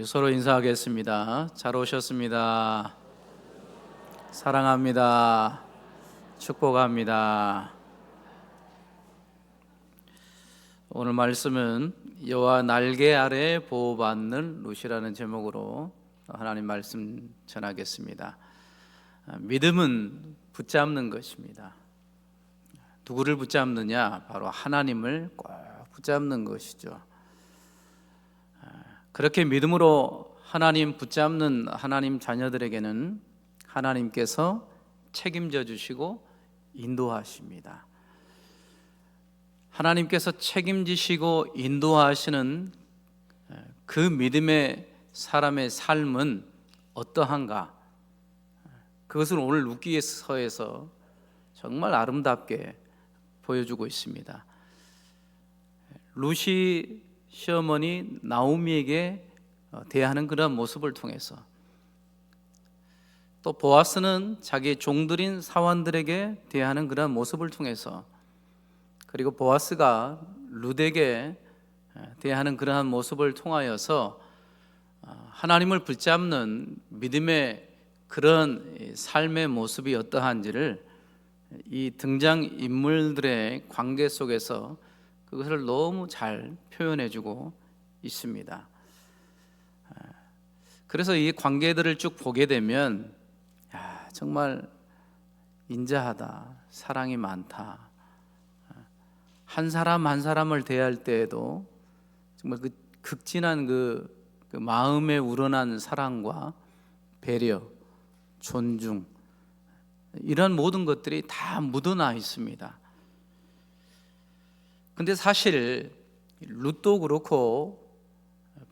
서로 인사하겠습니다. 잘 오셨습니다. 사랑합니다. 축복합니다. 오늘 말씀은 여호와 날개 아래 보호받는 룻이라는 제목으로 하나님 말씀 전하겠습니다. 믿음은 붙잡는 것입니다. 누구를 붙잡느냐? 바로 하나님을 꼭 붙잡는 것이죠. 그렇게 믿음으로 하나님 붙잡는 하나님 자녀들에게는 하나님께서 책임져 주시고 인도하십니다. 하나님께서 책임지시고 인도하시는 그 믿음의 사람의 삶은 어떠한가? 그것을 오늘 룻기서에서 정말 아름답게 보여주고 있습니다. 룻이 시어머니 나오미에게 대하는 그런 모습을 통해서, 또 보아스는 자기 종들인 사환들에게 대하는 그런 모습을 통해서, 그리고 보아스가 룻에게 대하는 그러한 모습을 통하여서 하나님을 붙잡는 믿음의 그런 삶의 모습이 어떠한지를 이 등장인물들의 관계 속에서 그것을 너무 잘 표현해주고 있습니다. 그래서 이 관계들을 쭉 보게 되면 정말 인자하다, 사랑이 많다. 한 사람 한 사람을 대할 때에도 정말 그 극진한 그 마음에 우러난 사랑과 배려, 존중, 이런 모든 것들이 다 묻어나 있습니다. 근데 사실 룻도 그렇고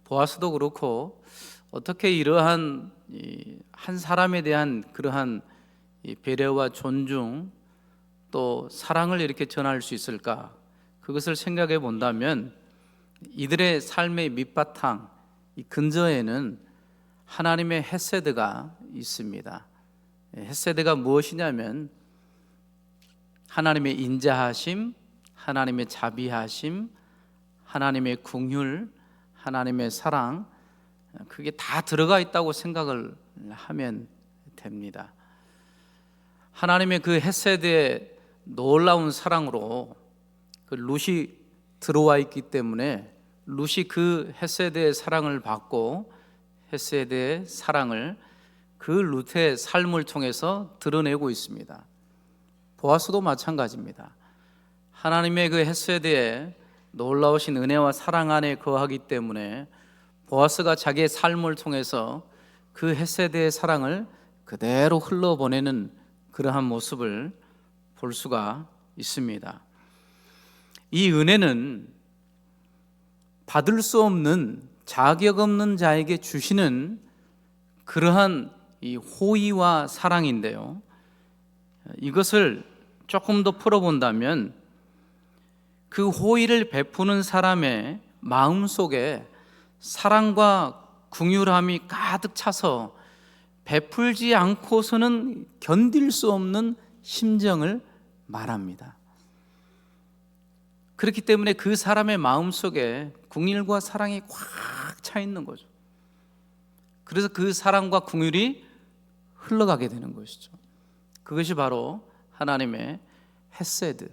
보아스도 그렇고 어떻게 이러한 한 사람에 대한 그러한 배려와 존중 또 사랑을 이렇게 전할 수 있을까? 그것을 생각해 본다면 이들의 삶의 밑바탕, 이 근저에는 하나님의 헤세드가 있습니다. 헤세드가 무엇이냐면 하나님의 인자하심, 하나님의 자비하심, 하나님의 긍휼, 하나님의 사랑, 그게 다 들어가 있다고 생각을 하면 됩니다. 하나님의 그 헤세드의 놀라운 사랑으로 그 룻이 들어와 있기 때문에 룻이 그 헤세드의 사랑을 받고 헤세드의 사랑을 그 룻의 삶을 통해서 드러내고 있습니다. 보아스도 마찬가지입니다. 하나님의 그 헤세드의 놀라우신 은혜와 사랑 안에 거하기 때문에 보아스가 자기의 삶을 통해서 그 헤세드의 사랑을 그대로 흘러보내는 그러한 모습을 볼 수가 있습니다. 이 은혜는 받을 수 없는, 자격 없는 자에게 주시는 그러한 이 호의와 사랑인데요, 이것을 조금 더 풀어본다면 그 호의를 베푸는 사람의 마음속에 사랑과 긍휼함이 가득 차서 베풀지 않고서는 견딜 수 없는 심정을 말합니다. 그렇기 때문에 그 사람의 마음속에 긍휼과 사랑이 꽉 차 있는 거죠. 그래서 그 사랑과 긍휼이 흘러가게 되는 것이죠. 그것이 바로 하나님의 헤세드,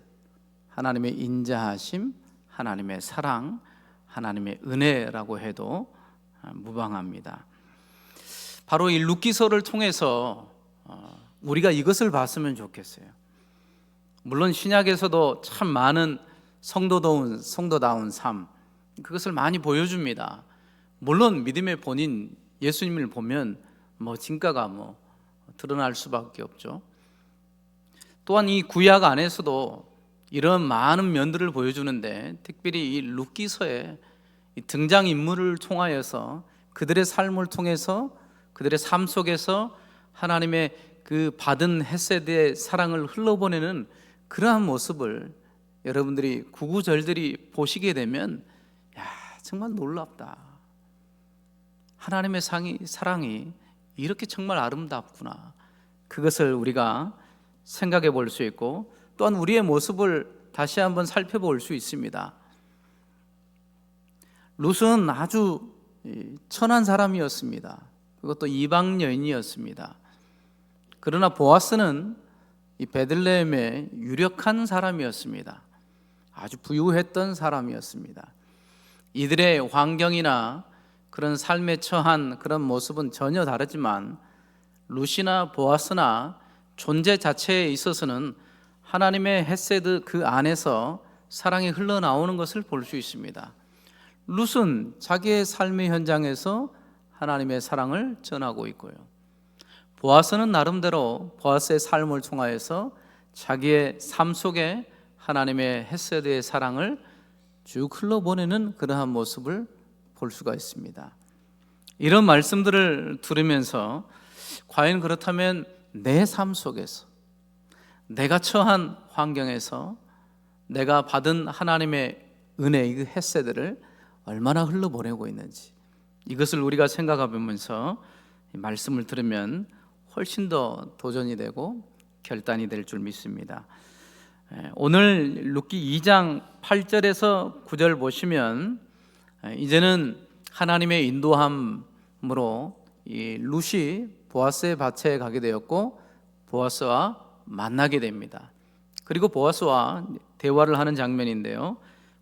하나님의 인자하심, 하나님의 사랑, 하나님의 은혜라고 해도 무방합니다. 바로 이 룻기서를 통해서 우리가 이것을 봤으면 좋겠어요. 물론 신약에서도 참 많은 성도다운 삶, 그것을 많이 보여줍니다. 물론 믿음의 본인 예수님을 보면 진가가 드러날 수밖에 없죠. 또한 이 구약 안에서도 이런 많은 면들을 보여주는데, 특별히 이 룻기서의 등장인물을 통하여서 그들의 삶을 통해서 그들의 삶 속에서 하나님의 그 받은 헤세드의 사랑을 흘러보내는 그러한 모습을 여러분들이 구구절들이 보시게 되면 정말 놀랍다. 하나님의 사랑이 이렇게 정말 아름답구나. 그것을 우리가 생각해 볼 수 있고, 또한 우리의 모습을 다시 한번 살펴볼 수 있습니다. 룻은 아주 천한 사람이었습니다. 그것도 이방 여인이었습니다. 그러나 보아스는 이 베들레헴의 유력한 사람이었습니다. 아주 부유했던 사람이었습니다. 이들의 환경이나 그런 삶에 처한 그런 모습은 전혀 다르지만 룻이나 보아스나 존재 자체에 있어서는 하나님의 헤세드 그 안에서 사랑이 흘러나오는 것을 볼 수 있습니다. 룻은 자기의 삶의 현장에서 하나님의 사랑을 전하고 있고요. 보아스는 나름대로 보아스의 삶을 통하여서 자기의 삶 속에 하나님의 헤세드의 사랑을 쭉 흘러보내는 그러한 모습을 볼 수가 있습니다. 이런 말씀들을 들으면서 과연 그렇다면 내 삶 속에서 내가 처한 환경에서 내가 받은 하나님의 은혜, 이 헤세드를 얼마나 흘러보내고 있는지 이것을 우리가 생각해 보면서 말씀을 들으면 훨씬 더 도전이 되고 결단이 될 줄 믿습니다. 오늘 룻기 2장 8절에서 9절 보시면 이제는 하나님의 인도함으로 이 룻이 보아스의 밭에 가게 되었고 보아스와 만나게 됩니다. 그리고 보아스와 대화를 하는 장면인데요,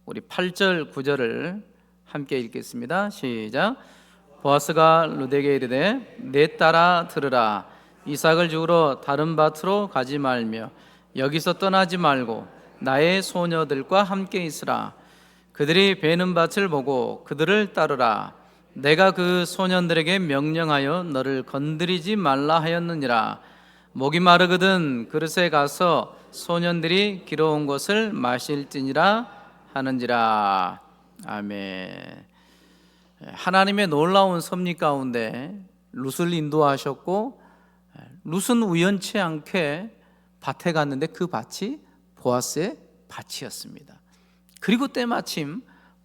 우리 8절 9절을 함께 읽겠습니다. 시작. 보아스가 룻에게 이르되 내 딸아 들으라. 이삭을 주우러 다른 밭으로 가지 말며 여기서 떠나지 말고 나의 소녀들과 함께 있으라. 그들이 베는 밭을 보고 그들을 따르라. 내가 그 소년들에게 명령하여 너를 건드리지 말라 하였느니라. 목이 마르거든 그릇에 가서 소년들이 기러온 것을 마실지니라 하는지라. 아멘. 하나님의 놀라운 섭리 가운데 룻을 인도하셨고 룻은 우연치 않게 밭에 갔는데 그 밭이 보아스의 밭이었습니다. 그리고 때마침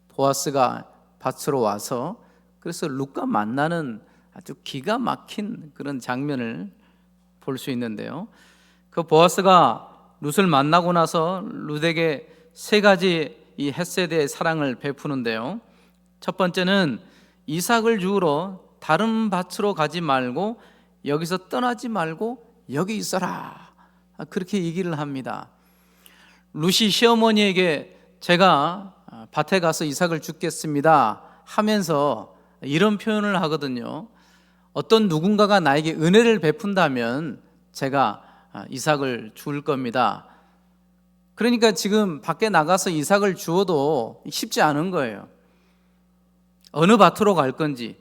보아스가 밭으로 와서 그래서 룻과 만나는 아주 기가 막힌 그런 장면을 볼 수 있는데요, 그 보아스가 룻을 만나고 나서 룻에게 세 가지 이 헤세드의 사랑을 베푸는데요, 첫 번째는 이삭을 주우러 다른 밭으로 가지 말고 여기서 떠나지 말고 여기 있어라, 그렇게 얘기를 합니다. 룻이 시어머니에게 제가 밭에 가서 이삭을 줍겠습니다 하면서 이런 표현을 하거든요. 어떤 누군가가 나에게 은혜를 베푼다면 제가 이삭을 줄 겁니다. 그러니까 지금 밖에 나가서 이삭을 주어도 쉽지 않은 거예요. 어느 밭으로 갈 건지,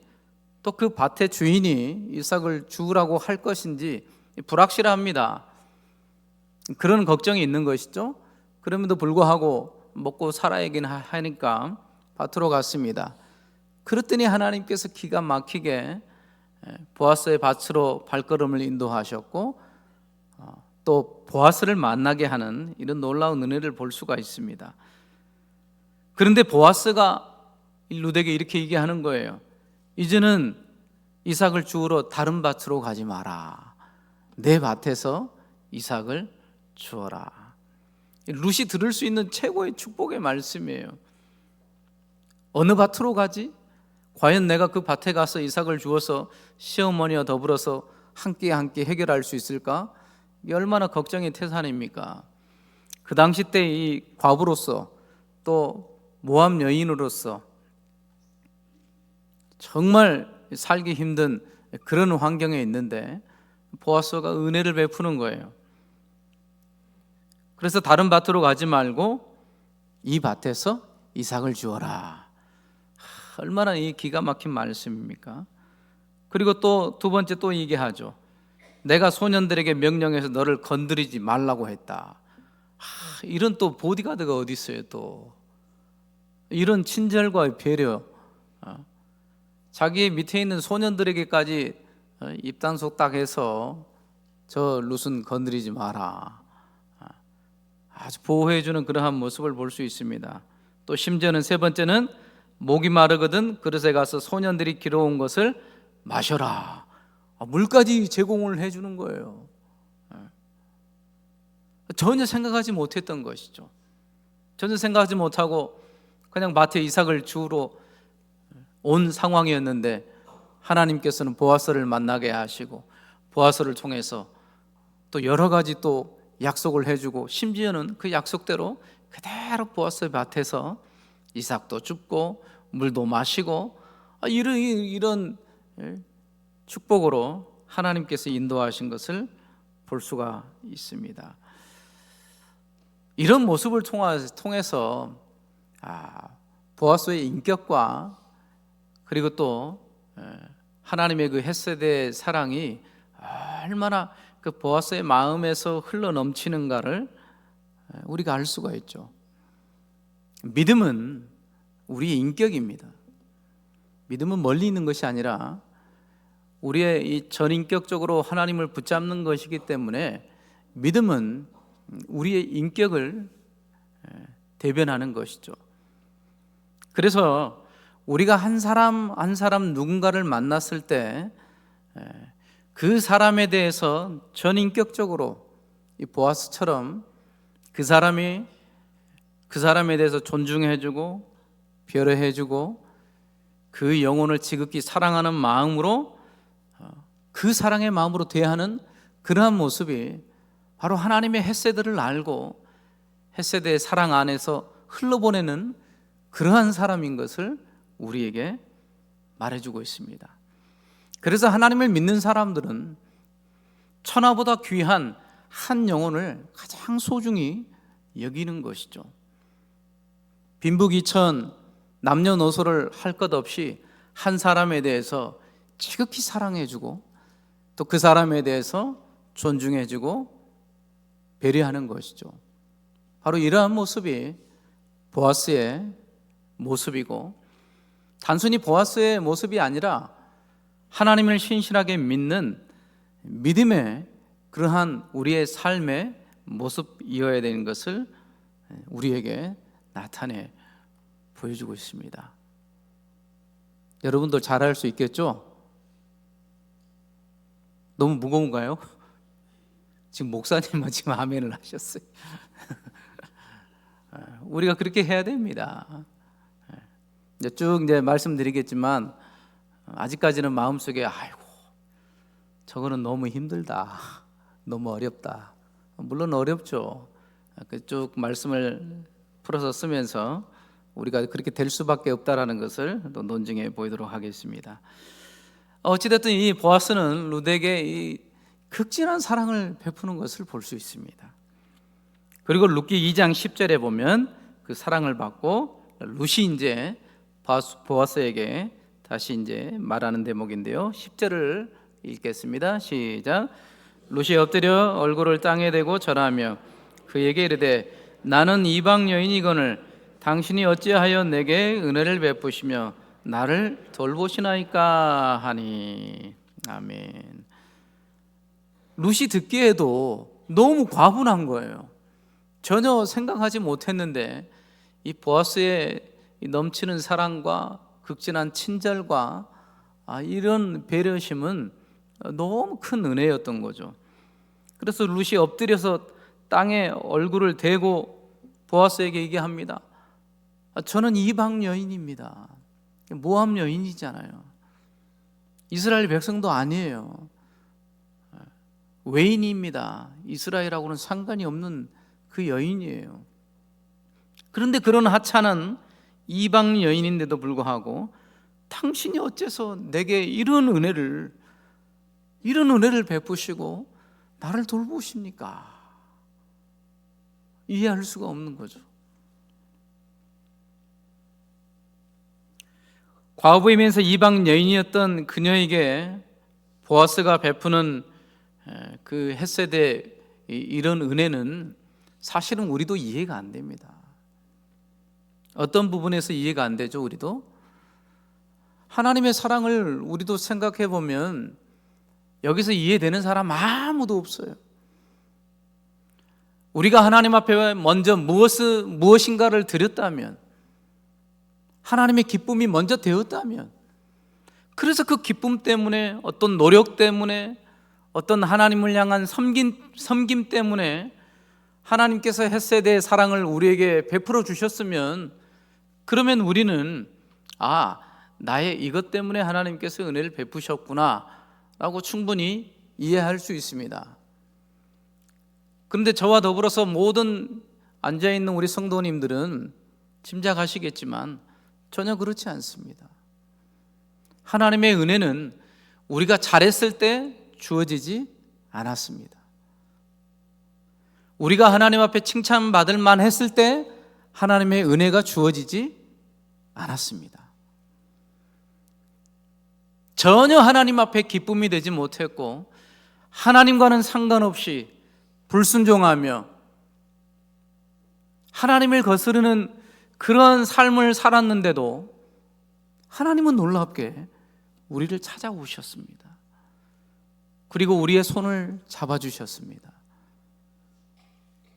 또 그 밭의 주인이 이삭을 주우라고 할 것인지 불확실합니다. 그런 걱정이 있는 것이죠. 그럼에도 불구하고 먹고 살아야긴 하니까 밭으로 갔습니다. 그랬더니 하나님께서 기가 막히게 보아스의 밭으로 발걸음을 인도하셨고 또 보아스를 만나게 하는 이런 놀라운 은혜를 볼 수가 있습니다. 그런데 보아스가 룻에게 이렇게 얘기하는 거예요. 이제는 이삭을 주우러 다른 밭으로 가지 마라. 내 밭에서 이삭을 주어라. 룻이 들을 수 있는 최고의 축복의 말씀이에요. 어느 밭으로 가지? 과연 내가 그 밭에 가서 이삭을 주어서 시어머니와 더불어서 함께 해결할 수 있을까? 이게 얼마나 걱정의 태산입니까? 그 당시 때 이 과부로서 또 모함 여인으로서 정말 살기 힘든 그런 환경에 있는데 보아스가 은혜를 베푸는 거예요. 그래서 다른 밭으로 가지 말고 이 밭에서 이삭을 주어라. 얼마나 이 기가 막힌 말씀입니까? 그리고 또 두 번째 또 얘기하죠. 내가 소년들에게 명령해서 너를 건드리지 말라고 했다. 이런 또 보디가드가 어디 있어요? 또 이런 친절과 배려, 자기 밑에 있는 소년들에게까지 입단속딱 저 룻은 건드리지 마라, 아주 보호해주는 그러한 모습을 볼 수 있습니다. 또 심지어는 세 번째는 목이 마르거든 그릇에 가서 소년들이 길어온 것을 마셔라. 물까지 제공을 해주는 거예요. 전혀 생각하지 못했던 것이죠. 전혀 생각하지 못하고 그냥 밭에 이삭을 주우러 온 상황이었는데 하나님께서는 보아스를 만나게 하시고 보아스를 통해서 또 여러 가지 또 약속을 해주고 심지어는 그 약속대로 그대로 보아스의 밭에서 이삭도 줍고 물도 마시고 이런 축복으로 하나님께서 인도하신 것을 볼 수가 있습니다. 이런 모습을 통해서 보아스의 인격과 그리고 또 하나님의 그 헷세대의 사랑이 얼마나 그 보아스의 마음에서 흘러 넘치는가를 우리가 알 수가 있죠. 믿음은 우리의 인격입니다. 믿음은 멀리 있는 것이 아니라 우리의 이 전인격적으로 하나님을 붙잡는 것이기 때문에 믿음은 우리의 인격을 대변하는 것이죠. 그래서 우리가 한 사람 누군가를 만났을 때 그 사람에 대해서 전인격적으로 이 보아스처럼 그 사람에 대해서 존중해주고 배려해주고 그 영혼을 지극히 사랑하는 마음으로 그 사랑의 마음으로 대하는 그러한 모습이 바로 하나님의 헷세대를 알고 헷세대의 사랑 안에서 흘러보내는 그러한 사람인 것을 우리에게 말해주고 있습니다. 그래서 하나님을 믿는 사람들은 천하보다 귀한 한 영혼을 가장 소중히 여기는 것이죠. 빈부귀천 남녀노소를 할 것 없이 한 사람에 대해서 지극히 사랑해주고 또 그 사람에 대해서 존중해주고 배려하는 것이죠. 바로 이러한 모습이 보아스의 모습이고, 단순히 보아스의 모습이 아니라 하나님을 신실하게 믿는 믿음의 그러한 우리의 삶의 모습이어야 되는 것을 우리에게 나타내 보여주고 있습니다. 여러분들 잘 알 수 있겠죠? 너무 무거운가요? 지금 목사님은 지금 아멘을 하셨어요. 우리가 그렇게 해야 됩니다. 쭉 말씀드리겠지만 아직까지는 마음속에 아이고 저거는 너무 힘들다, 너무 어렵다. 물론 어렵죠. 쭉 말씀을 풀어서 쓰면서 우리가 그렇게 될 수밖에 없다라는 것을 또 논증해 보이도록 하겠습니다. 어찌됐든 이 보아스는 룻에게 이 극진한 사랑을 베푸는 것을 볼 수 있습니다. 그리고 룻기 2장 10절에 보면 그 사랑을 받고 룻이 이제 보아스에게 다시 이제 말하는 대목인데요. 10절을 읽겠습니다. 시작. 룻이 엎드려 얼굴을 땅에 대고 절하며 그에게 이르되 나는 이방 여인이거늘 당신이 어찌하여 내게 은혜를 베푸시며 나를 돌보시나이까 하니. 아멘. 룻이 듣기에도 너무 과분한 거예요. 전혀 생각하지 못했는데 이 보아스의 넘치는 사랑과 극진한 친절과 이런 배려심은 너무 큰 은혜였던 거죠. 그래서 룻이 엎드려서 땅에 얼굴을 대고 보아스에게 얘기합니다. 저는 이방 여인입니다. 모압 여인이잖아요. 이스라엘 백성도 아니에요. 외인입니다. 이스라엘하고는 상관이 없는 그 여인이에요. 그런데 그런 하찮은 이방 여인인데도 불구하고 당신이 어째서 내게 이런 은혜를 베푸시고 나를 돌보십니까? 이해할 수가 없는 거죠. 과부이면서 이방 여인이었던 그녀에게 보아스가 베푸는 그 헷세대 이런 은혜는 사실은 우리도 이해가 안 됩니다. 어떤 부분에서 이해가 안 되죠? 우리도 하나님의 사랑을 우리도 생각해 보면 여기서 이해되는 사람 아무도 없어요. 우리가 하나님 앞에 먼저 무엇인가를 드렸다면, 하나님의 기쁨이 먼저 되었다면, 그래서 그 기쁨 때문에, 어떤 노력 때문에, 어떤 하나님을 향한 섬김 때문에 하나님께서 헷세대의 사랑을 우리에게 베풀어 주셨으면, 그러면 우리는 나의 이것 때문에 하나님께서 은혜를 베푸셨구나 라고 충분히 이해할 수 있습니다. 그런데 저와 더불어서 모든 앉아있는 우리 성도님들은 짐작하시겠지만 전혀 그렇지 않습니다. 하나님의 은혜는 우리가 잘했을 때 주어지지 않았습니다. 우리가 하나님 앞에 칭찬받을 만했을 때 하나님의 은혜가 주어지지 않았습니다. 전혀 하나님 앞에 기쁨이 되지 못했고 하나님과는 상관없이 불순종하며 하나님을 거스르는 그런 삶을 살았는데도 하나님은 놀랍게 우리를 찾아오셨습니다. 그리고 우리의 손을 잡아주셨습니다.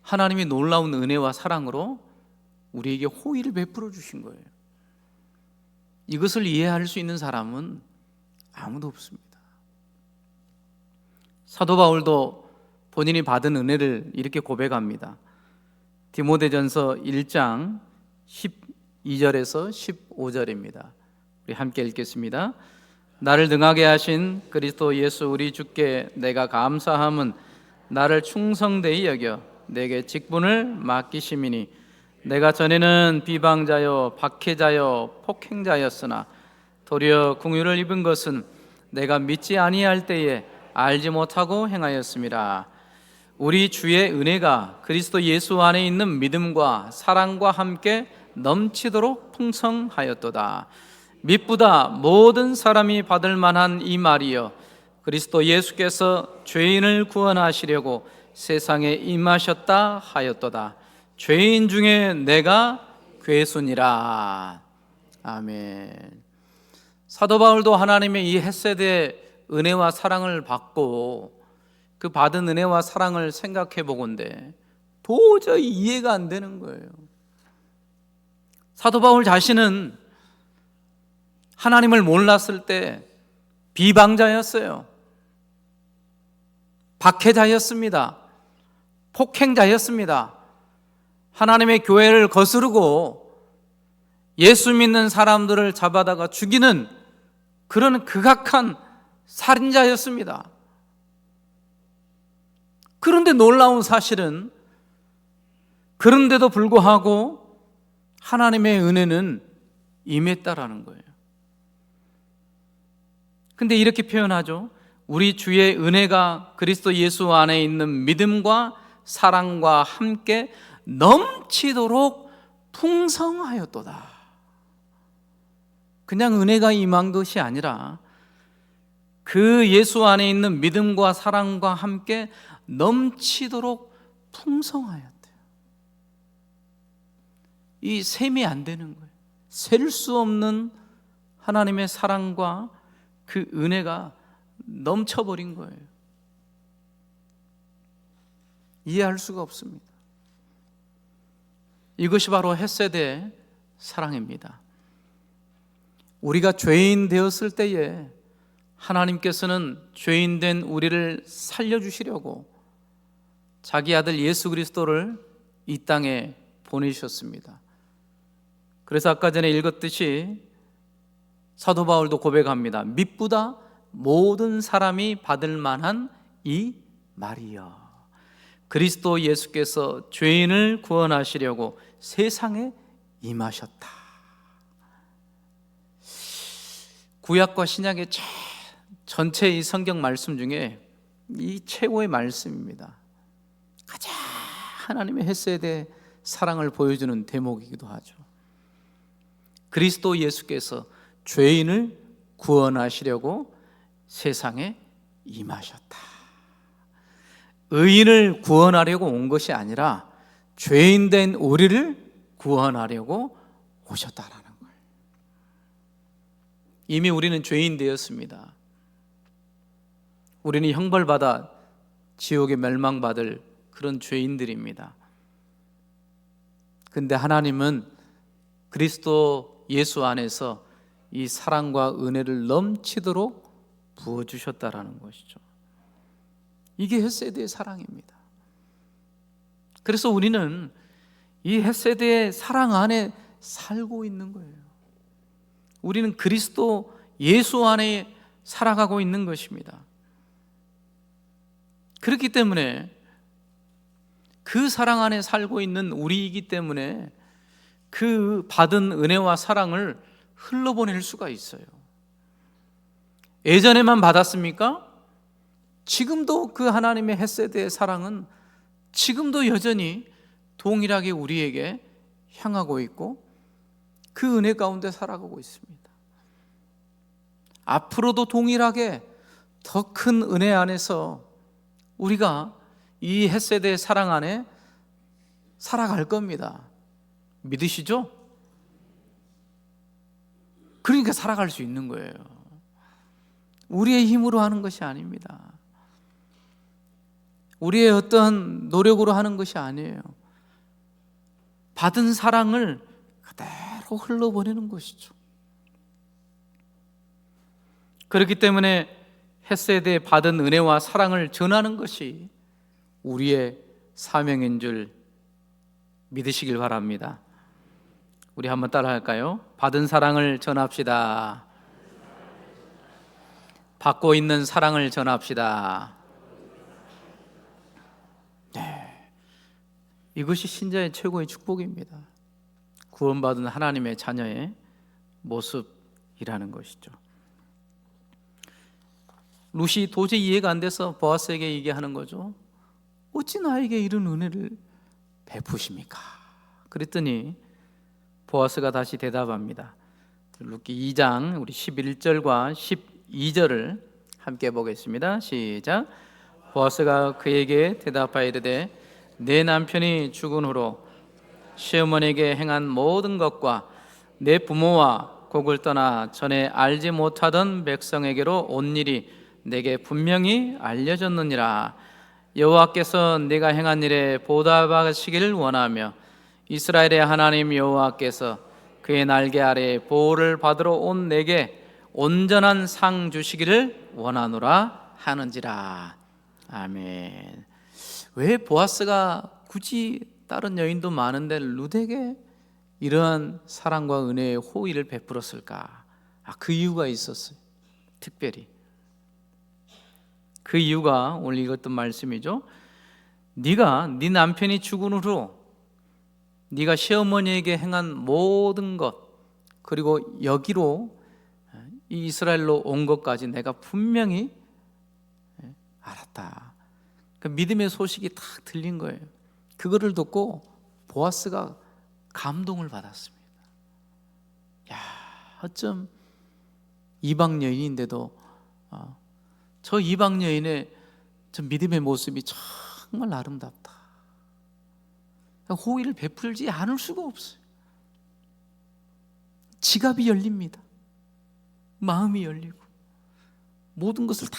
하나님이 놀라운 은혜와 사랑으로 우리에게 호의를 베풀어 주신 거예요. 이것을 이해할 수 있는 사람은 아무도 없습니다. 사도 바울도 본인이 받은 은혜를 이렇게 고백합니다. 디모데전서 1장 12절에서 15절입니다. 우리 함께 읽겠습니다. 나를 능하게 하신 그리스도 예수 우리 주께 내가 감사함은 나를 충성되이 여겨 내게 직분을 맡기심이니 내가 전에는 비방자요 박해자요 폭행자였으나 도리어 긍휼을 입은 것은 내가 믿지 아니할 때에 알지 못하고 행하였음이라. 우리 주의 은혜가 그리스도 예수 안에 있는 믿음과 사랑과 함께 넘치도록 풍성하였도다. mit보다 모든 사람이 받을 만한 이 말이여 그리스도 예수께서 죄인을 구원하시려고 세상에 임하셨다 하였도다. 죄인 중에 내가 괴순이라. 아멘. 사도 바울도 하나님의 이 헷세대의 은혜와 사랑을 받고 그 받은 은혜와 사랑을 생각해 보건대 도저히 이해가 안 되는 거예요. 사도 바울 자신은 하나님을 몰랐을 때 비방자였어요. 박해자였습니다. 폭행자였습니다. 하나님의 교회를 거스르고 예수 믿는 사람들을 잡아다가 죽이는 그런 극악한 살인자였습니다. 그런데 놀라운 사실은 그런데도 불구하고 하나님의 은혜는 임했다라는 거예요. 근데 이렇게 표현하죠. 우리 주의 은혜가 그리스도 예수 안에 있는 믿음과 사랑과 함께 넘치도록 풍성하였도다. 그냥 은혜가 임한 것이 아니라 그 예수 안에 있는 믿음과 사랑과 함께 넘치도록 풍성하였대요. 이 셈이 안 되는 거예요. 셀 수 없는 하나님의 사랑과 그 은혜가 넘쳐버린 거예요. 이해할 수가 없습니다. 이것이 바로 헷세대의 사랑입니다. 우리가 죄인 되었을 때에 하나님께서는 죄인 된 우리를 살려주시려고 자기 아들 예수 그리스도를 이 땅에 보내셨습니다. 그래서 아까 전에 읽었듯이 사도 바울도 고백합니다. mit보다 모든 사람이 받을 만한 이 말이여 그리스도 예수께서 죄인을 구원하시려고 세상에 임하셨다. 구약과 신약의 전체 이 성경 말씀 중에 이 최고의 말씀입니다. 가장 하나님의 헷세대 사랑을 보여주는 대목이기도 하죠. 그리스도 예수께서 죄인을 구원하시려고 세상에 임하셨다. 의인을 구원하려고 온 것이 아니라 죄인 된 우리를 구원하려고 오셨다라는 거예요. 이미 우리는 죄인 되었습니다. 우리는 형벌받아 지옥에 멸망받을 그런 죄인들입니다. 근데 하나님은 그리스도 예수 안에서 이 사랑과 은혜를 넘치도록 부어주셨다라는 것이죠. 이게 헷세대의 사랑입니다. 그래서 우리는 이 헷세대의 사랑 안에 살고 있는 거예요. 우리는 그리스도 예수 안에 살아가고 있는 것입니다. 그렇기 때문에 그 사랑 안에 살고 있는 우리이기 때문에 그 받은 은혜와 사랑을 흘러보낼 수가 있어요. 예전에만 받았습니까? 지금도 그 하나님의 헤세드의 사랑은 지금도 여전히 동일하게 우리에게 향하고 있고 그 은혜 가운데 살아가고 있습니다. 앞으로도 동일하게 더 큰 은혜 안에서 우리가 이 헤세드의 사랑 안에 살아갈 겁니다. 믿으시죠? 그러니까 살아갈 수 있는 거예요. 우리의 힘으로 하는 것이 아닙니다. 우리의 어떤 노력으로 하는 것이 아니에요. 받은 사랑을 그대로 흘러보내는 것이죠. 그렇기 때문에 헤세드에 받은 은혜와 사랑을 전하는 것이 우리의 사명인 줄 믿으시길 바랍니다. 우리 한번 따라 할까요? 받은 사랑을 전합시다. 받고 있는 사랑을 전합시다. 네, 이것이 신자의 최고의 축복입니다. 구원받은 하나님의 자녀의 모습이라는 것이죠. 룻이 도저히 이해가 안 돼서 보아스에게 얘기하는 거죠. 어찌 나에게 이런 은혜를 베푸십니까? 그랬더니 보아스가 다시 대답합니다. 룻기 2장 우리 11절과 12절을 함께 보겠습니다. 시작. 보아스가 그에게 대답하여 이르되 내 남편이 죽은 후로 시어머니에게 행한 모든 것과 내 부모와 곡을 떠나 전에 알지 못하던 백성에게로 온 일이 내게 분명히 알려졌느니라. 여호와께서 내가 행한 일에 보답하시기를 원하며 이스라엘의 하나님 여호와께서 그의 날개 아래 보호를 받으러 온 내게 온전한 상 주시기를 원하노라 하는지라. 아멘. 왜 보아스가 굳이 다른 여인도 많은데 룻에게 이러한 사랑과 은혜의 호의를 베풀었을까? 그 이유가 있었어요. 특별히 그 이유가 오늘 읽었던 말씀이죠. 네가 네 남편이 죽은 후로 네가 시어머니에게 행한 모든 것, 그리고 여기로 이 이스라엘로 온 것까지 내가 분명히 알았다. 그 믿음의 소식이 딱 들린 거예요. 그거를 듣고 보아스가 감동을 받았습니다. 야, 어쩜 이방 여인인데도 저 이방 여인의 저 믿음의 모습이 정말 아름답다. 호의를 베풀지 않을 수가 없어요. 지갑이 열립니다. 마음이 열리고 모든 것을 다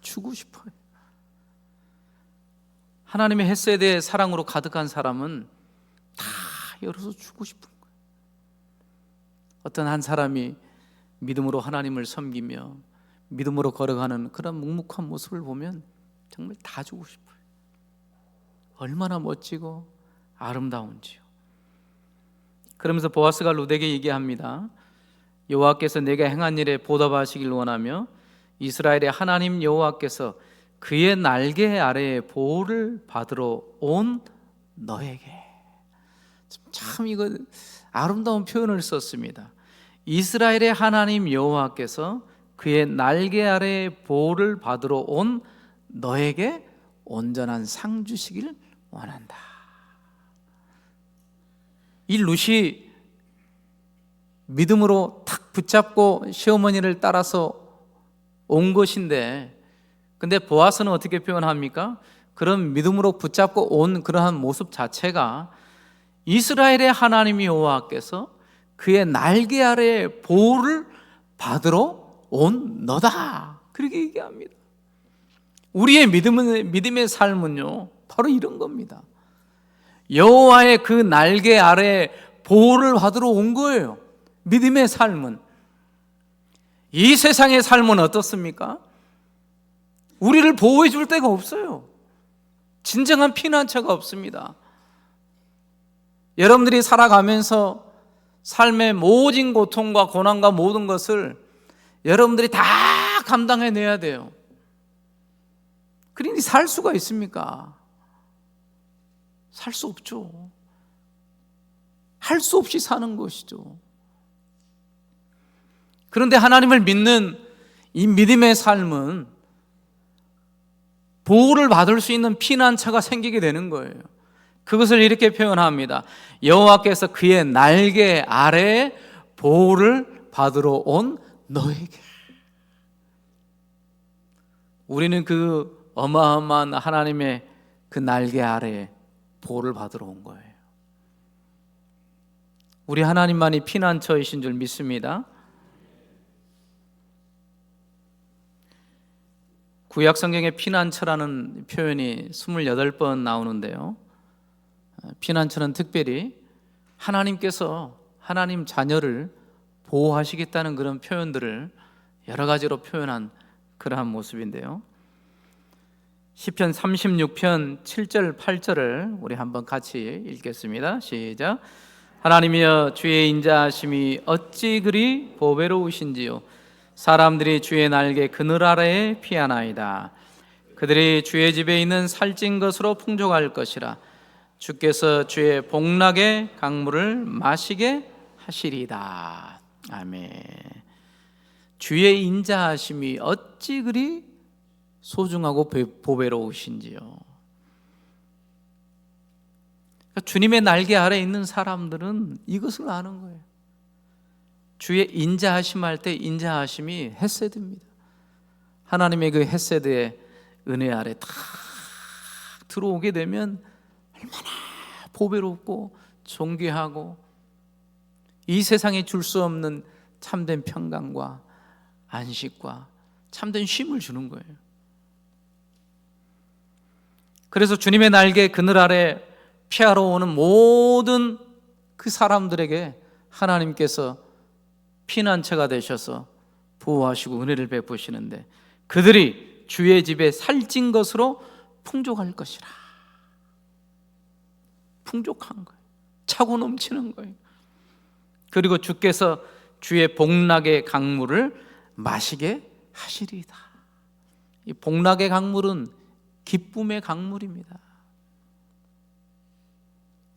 주고 싶어요. 하나님의 헤세드의 사랑으로 가득한 사람은 다 열어서 주고 싶은 거예요. 어떤 한 사람이 믿음으로 하나님을 섬기며 믿음으로 걸어가는 그런 묵묵한 모습을 보면 정말 다 주고 싶어요. 얼마나 멋지고 아름다운지요. 그러면서 보아스가 룻에게 얘기합니다. 여호와께서 내가 행한 일에 보답하시길 원하며 이스라엘의 하나님 여호와께서 그의 날개 아래에 보호를 받으러 온 너에게. 참 이거 아름다운 표현을 썼습니다. 이스라엘의 하나님 여호와께서 그의 날개 아래에 보호를 받으러 온 너에게 온전한 상 주시기를 원한다. 이 룻이 믿음으로 탁 붙잡고 시어머니를 따라서 온 것인데, 근데 보아스는 어떻게 표현합니까? 그런 믿음으로 붙잡고 온 그러한 모습 자체가 이스라엘의 하나님 여호와께서 그의 날개 아래에 보호를 받으러 온 너다. 그렇게 얘기합니다. 우리의 믿음의 삶은요, 바로 이런 겁니다. 여호와의 그 날개 아래에 보호를 받으러 온 거예요. 믿음의 삶은. 이 세상의 삶은 어떻습니까? 우리를 보호해 줄 데가 없어요. 진정한 피난처가 없습니다. 여러분들이 살아가면서 삶의 모진 고통과 고난과 모든 것을 여러분들이 다 감당해내야 돼요. 그러니 살 수가 있습니까? 살 수 없죠. 할 수 없이 사는 것이죠. 그런데 하나님을 믿는 이 믿음의 삶은 보호를 받을 수 있는 피난처가 생기게 되는 거예요. 그것을 이렇게 표현합니다. 여호와께서 그의 날개 아래에 보호를 받으러 온 너에게. 우리는 그 어마어마한 하나님의 그 날개 아래에 보호를 받으러 온 거예요. 우리 하나님만이 피난처이신 줄 믿습니다. 구약 성경에 피난처라는 표현이 28번 나오는데요. 피난처는 특별히 하나님께서 하나님 자녀를 보호하시겠다는 그런 표현들을 여러 가지로 표현한 그러한 모습인데요. 시편 36편 7절 8절을 우리 한번 같이 읽겠습니다. 시작. 하나님이여 주의 인자하심이 어찌 그리 보배로우신지요. 사람들이 주의 날개 그늘 아래에 피하나이다. 그들이 주의 집에 있는 살찐 것으로 풍족할 것이라. 주께서 주의 복락의 강물을 마시게 하시리이다. 아멘. 주의 인자하심이 어찌 그리 소중하고 보배로우신지요. 그러니까 주님의 날개 아래에 있는 사람들은 이것을 아는 거예요. 주의 인자하심 할 때 인자하심이 헤세드입니다. 하나님의 그 헤세드의 은혜 아래 탁 들어오게 되면 얼마나 보배롭고 존귀하고 이 세상에 줄 수 없는 참된 평강과 안식과 참된 쉼을 주는 거예요. 그래서 주님의 날개 그늘 아래 피하러 오는 모든 그 사람들에게 하나님께서 피난처가 되셔서 보호하시고 은혜를 베푸시는데 그들이 주의 집에 살찐 것으로 풍족할 것이라. 풍족한 거예요. 차고 넘치는 거예요. 그리고 주께서 주의 복락의 강물을 마시게 하시리이다. 이 복락의 강물은 기쁨의 강물입니다.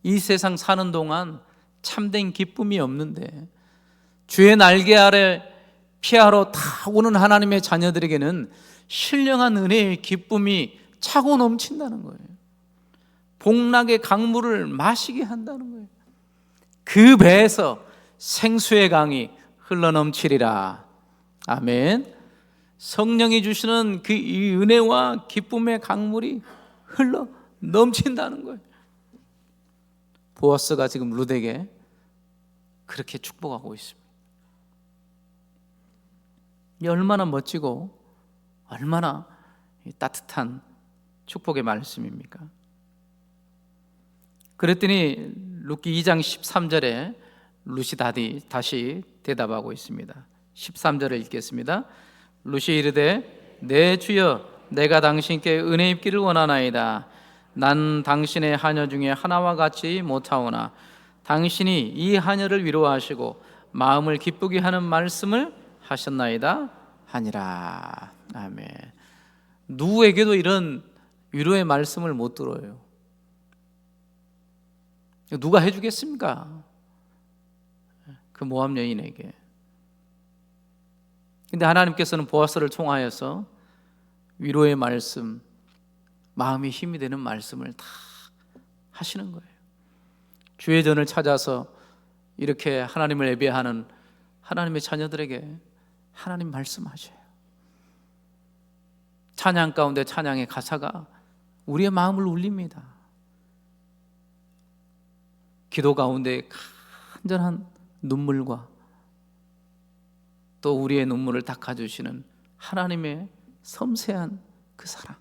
이 세상 사는 동안 참된 기쁨이 없는데 주의 날개 아래 피하러 다 오는 하나님의 자녀들에게는 신령한 은혜의 기쁨이 차고 넘친다는 거예요. 복락의 강물을 마시게 한다는 거예요. 그 배에서 생수의 강이 흘러넘치리라. 아멘. 성령이 주시는 그 이 은혜와 기쁨의 강물이 흘러 넘친다는 거예요. 보아스가 지금 룻에게 그렇게 축복하고 있습니다. 이 얼마나 멋지고 얼마나 따뜻한 축복의 말씀입니까? 그랬더니 룻기 2장 13절에 룻이 다시 대답하고 있습니다. 13절을 읽겠습니다. 룻이 이르되 내 주여 내가 당신께 은혜 입기를 원하나이다. 난 당신의 하녀 중에 하나와 같이 못하오나 당신이 이 하녀를 위로하시고 마음을 기쁘게 하는 말씀을 하셨나이다 하니라. 아멘. 누구에게도 이런 위로의 말씀을 못 들어요. 누가 해주겠습니까? 그 모압 여인에게. 근데 하나님께서는 보아스를 통하여서 위로의 말씀, 마음이 힘이 되는 말씀을 다 하시는 거예요. 주의 전을 찾아서 이렇게 하나님을 예배하는 하나님의 자녀들에게 하나님 말씀하셔요. 찬양 가운데 찬양의 가사가 우리의 마음을 울립니다. 기도 가운데 간절한 눈물과 또 우리의 눈물을 닦아주시는 하나님의 섬세한 그 사랑,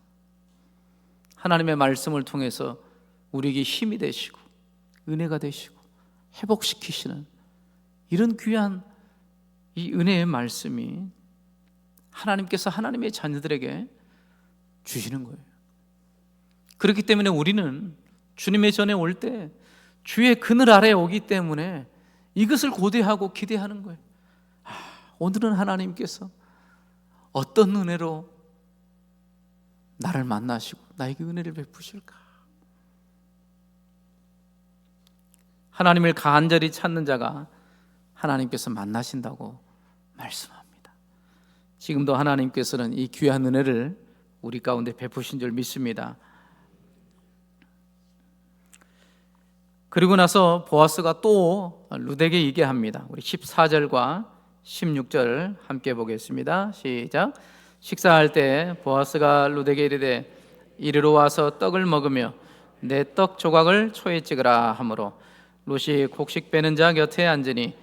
하나님의 말씀을 통해서 우리에게 힘이 되시고 은혜가 되시고 회복시키시는 이런 귀한 이 은혜의 말씀이 하나님께서 하나님의 자녀들에게 주시는 거예요. 그렇기 때문에 우리는 주님의 전에 올 때 주의 그늘 아래에 오기 때문에 이것을 고대하고 기대하는 거예요. 오늘은 하나님께서 어떤 은혜로 나를 만나시고 나에게 은혜를 베푸실까? 하나님을 간절히 찾는 자가 하나님께서 만나신다고 말씀합니다. 지금도 하나님께서는 이 귀한 은혜를 우리 가운데 베푸신 줄 믿습니다. 그리고 나서 보아스가 또 룻에게 얘기합니다. 우리 14절과 16절 함께 보겠습니다. 시작. 식사할 때 보아스가 룻에게 이르되 이리로 와서 떡을 먹으며 내 떡 조각을 초에 찍으라 하므로 룻이 곡식 빼는 자 곁에 앉으니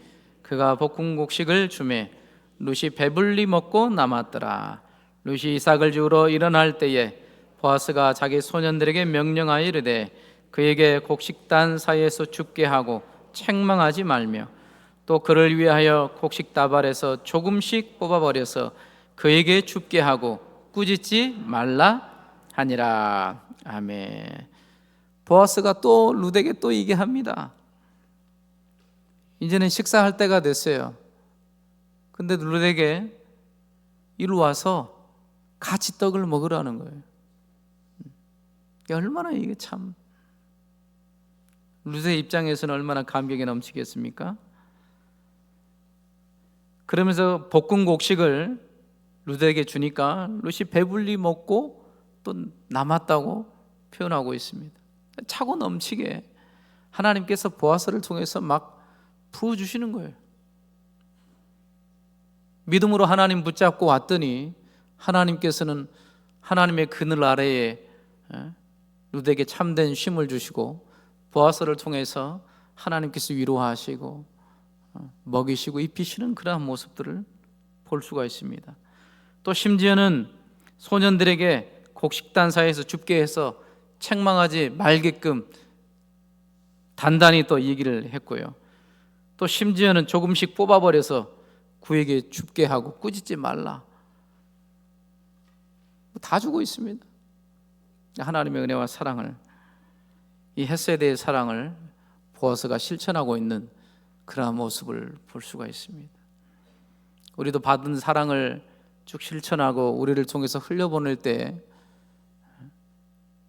그가 볶은 곡식을 주매 룻이 배불리 먹고 남았더라. 룻이 이삭을 주우러 일어날 때에 보아스가 자기 소년들에게 명령하여 이르되 그에게 곡식단 사이에서 줍게 하고 책망하지 말며 또 그를 위하여 곡식 다발에서 조금씩 뽑아버려서 그에게 줍게 하고 꾸짖지 말라 하니라. 아멘. 보아스가 또 룻에게 또 얘기합니다. 이제는 식사할 때가 됐어요. 근데 룻에게 이리 와서 같이 떡을 먹으라는 거예요. 얼마나 이게 참 룻의 입장에서는 얼마나 감격이 넘치겠습니까? 그러면서 볶은 곡식을 룻에게 주니까 룻이 배불리 먹고 또 남았다고 표현하고 있습니다. 차고 넘치게 하나님께서 보아스를 통해서 막 부어주시는 거예요. 믿음으로 하나님 붙잡고 왔더니 하나님께서는 하나님의 그늘 아래에 룻에게 참된 쉼을 주시고 보아스를 통해서 하나님께서 위로하시고 먹이시고 입히시는 그러한 모습들을 볼 수가 있습니다. 또 심지어는 소년들에게 곡식단 사이에서 줍게 해서 책망하지 말게끔 단단히 또 얘기를 했고요. 또 심지어는 조금씩 뽑아버려서 그에게 줍게 하고 꾸짖지 말라, 다 주고 있습니다. 하나님의 은혜와 사랑을, 이 헷세대의 사랑을 보아스가 실천하고 있는 그러한 모습을 볼 수가 있습니다. 우리도 받은 사랑을 쭉 실천하고 우리를 통해서 흘려보낼 때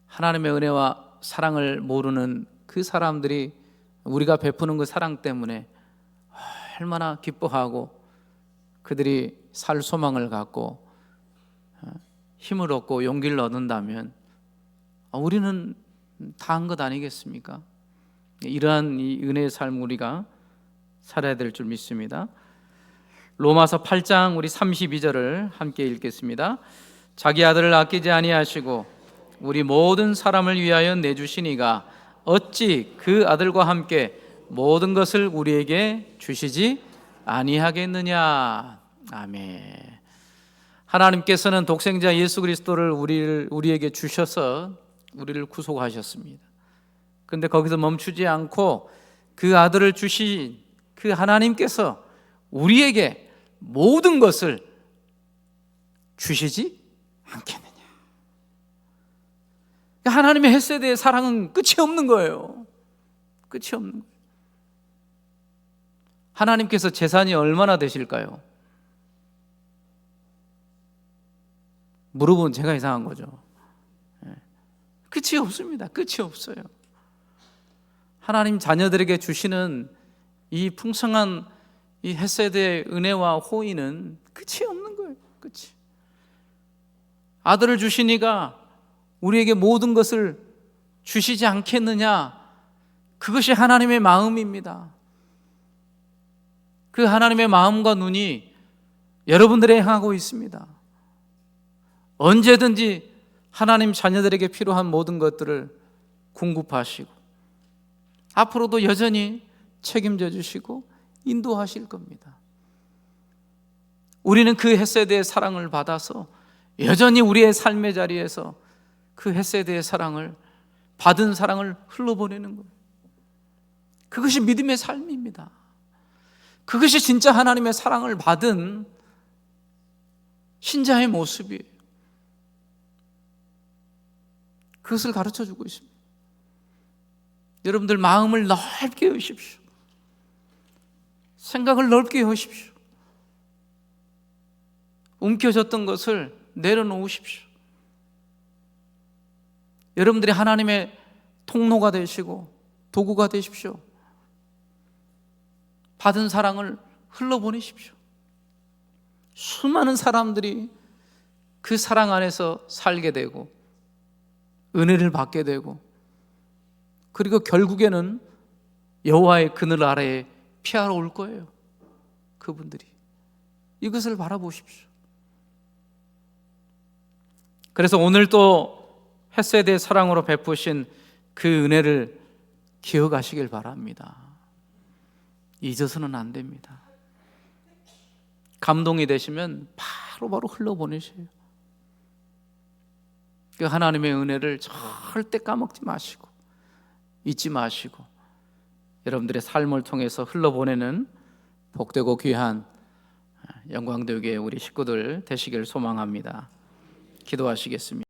하나님의 은혜와 사랑을 모르는 그 사람들이 우리가 베푸는 그 사랑 때문에 얼마나 기뻐하고 그들이 살 소망을 갖고 힘을 얻고 용기를 얻는다면 우리는 다 한 것 아니겠습니까? 이러한 이 은혜의 삶 우리가 살아야 될 줄 믿습니다. 로마서 8장 우리 32절을 함께 읽겠습니다. 자기 아들을 아끼지 아니하시고 우리 모든 사람을 위하여 내주시니가 어찌 그 아들과 함께 모든 것을 우리에게 주시지 아니하겠느냐. 아멘. 하나님께서는 독생자 예수 그리스도를 우리에게 주셔서 우리를 구속하셨습니다. 그런데 거기서 멈추지 않고 그 아들을 주신 그 하나님께서 우리에게 모든 것을 주시지 않겠느냐. 하나님의 헷세대의 사랑은 끝이 없는 거예요. 끝이 없는 거예요. 하나님께서 재산이 얼마나 되실까요? 물어보면 제가 이상한 거죠. 끝이 없습니다. 끝이 없어요. 하나님 자녀들에게 주시는 이 풍성한 이 헷세대의 은혜와 호의는 끝이 없는 거예요. 끝이. 아들을 주시니가 우리에게 모든 것을 주시지 않겠느냐. 그것이 하나님의 마음입니다. 그 하나님의 마음과 눈이 여러분들에 향하고 있습니다. 언제든지 하나님 자녀들에게 필요한 모든 것들을 공급하시고 앞으로도 여전히 책임져 주시고 인도하실 겁니다. 우리는 그 헷세대의 사랑을 받아서 여전히 우리의 삶의 자리에서 그 헷세대의 사랑을, 받은 사랑을 흘러보내는 거예요. 그것이 믿음의 삶입니다. 그것이 진짜 하나님의 사랑을 받은 신자의 모습이에요. 그것을 가르쳐주고 있습니다. 여러분들 마음을 넓게 여십시오. 생각을 넓게 하십시오. 움켜졌던 것을 내려놓으십시오. 여러분들이 하나님의 통로가 되시고 도구가 되십시오. 받은 사랑을 흘러보내십시오. 수많은 사람들이 그 사랑 안에서 살게 되고 은혜를 받게 되고, 그리고 결국에는 여호와의 그늘 아래에 피하러 올 거예요. 그분들이. 이것을 바라보십시오. 그래서 오늘 또 헷세대의 사랑으로 베푸신 그 은혜를 기억하시길 바랍니다. 잊어서는 안 됩니다. 감동이 되시면 바로 흘러보내셔요. 그 하나님의 은혜를 절대 까먹지 마시고 잊지 마시고 여러분들의 삶을 통해서 흘러보내는 복되고 귀한 영광되게 우리 식구들 되시길 소망합니다. 기도하시겠습니다.